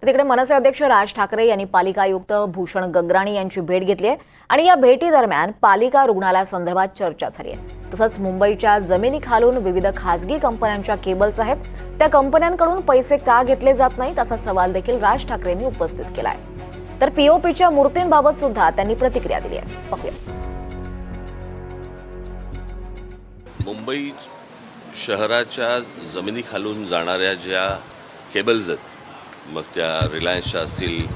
तर तिकडे मनसे अध्यक्ष राज ठाकरे यांनी पालिका आयुक्त भूषण गगराणी यांची भेट घेतली आहे आणि या भेटीदरम्यान पालिका रुग्णालयासंदर्भात चर्चा झाली आहे। तसंच मुंबईच्या जमिनीखालून विविध खासगी कंपन्यांच्या केबल्स आहेत, त्या कंपन्यांकडून पैसे का घेतले जात नाहीत असा सवाल देखील राज ठाकरेंनी उपस्थित केला आहे। तर पीओपीच्या मूर्तींबाबत सुद्धा त्यांनी प्रतिक्रिया दिली आहे। पाहूया। मुंबई शहराच्या जमिनीखालून जाणाऱ्या ज्या केबल्स आहेत, मग त्या रिलायन्सच्या असतील,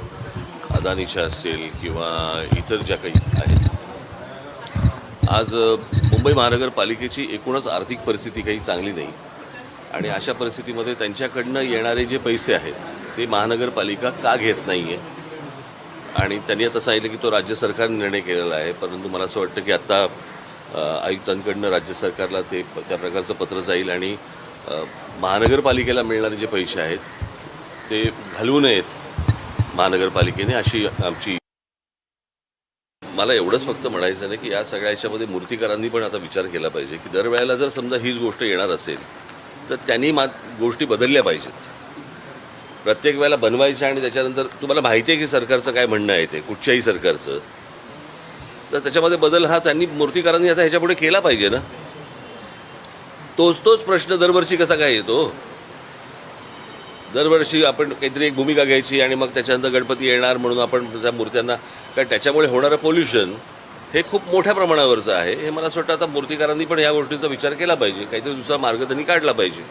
अदानीच्या असतील किंवा इतर ज्या काही आहेत, आज मुंबई महानगरपालिकेची एकूणच आर्थिक परिस्थिती काही चांगली नाही आणि अशा परिस्थितीमध्ये त्यांच्याकडनं येणारे जे पैसे आहेत ते महानगरपालिका का घेत नाही आहे आणि त्यांनी आता सांगितलं की तो राज्य सरकारने निर्णय केलेला आहे। परंतु मला असं वाटतं की आत्ता आयुक्तांकडनं राज्य सरकारला ते त्या प्रकारचं पत्र जाईल आणि महानगरपालिकेला मिळणारे जे पैसे आहेत ते घालवू नयेत महानगरपालिकेने, अशी आमची। मला एवढंच फक्त म्हणायचं नाही की या सगळ्या याच्यामध्ये मूर्तीकारांनी पण आता विचार केला पाहिजे की दरवेळेला जर समजा हीच गोष्ट येणार असेल तर त्यांनी गोष्टी बदलल्या पाहिजेत। प्रत्येक वेळेला बनवायच्या आणि त्याच्यानंतर तुम्हाला माहिती आहे की सरकारचं काय म्हणणं आहे ते कुठच्याही सरकारचं, तर त्याच्यामध्ये बदल हा त्यांनी मूर्तीकारांनी आता ह्याच्यापुढे केला पाहिजे ना। तोच प्रश्न दरवर्षी कसा काय येतो? दरवर्षी आपण काहीतरी एक भूमिका घ्यायची आणि मग त्याच्यानंतर गणपती येणार म्हणून आपण त्या मूर्त्यांना, कारण त्याच्यामुळे होणारं पोल्युशन हे खूप मोठ्या प्रमाणावरचं आहे। हे मला असं वाटतं आता मूर्तीकारांनी पण या गोष्टीचा विचार केला पाहिजे, काहीतरी दुसरा मार्ग त्यांनी काढला पाहिजे।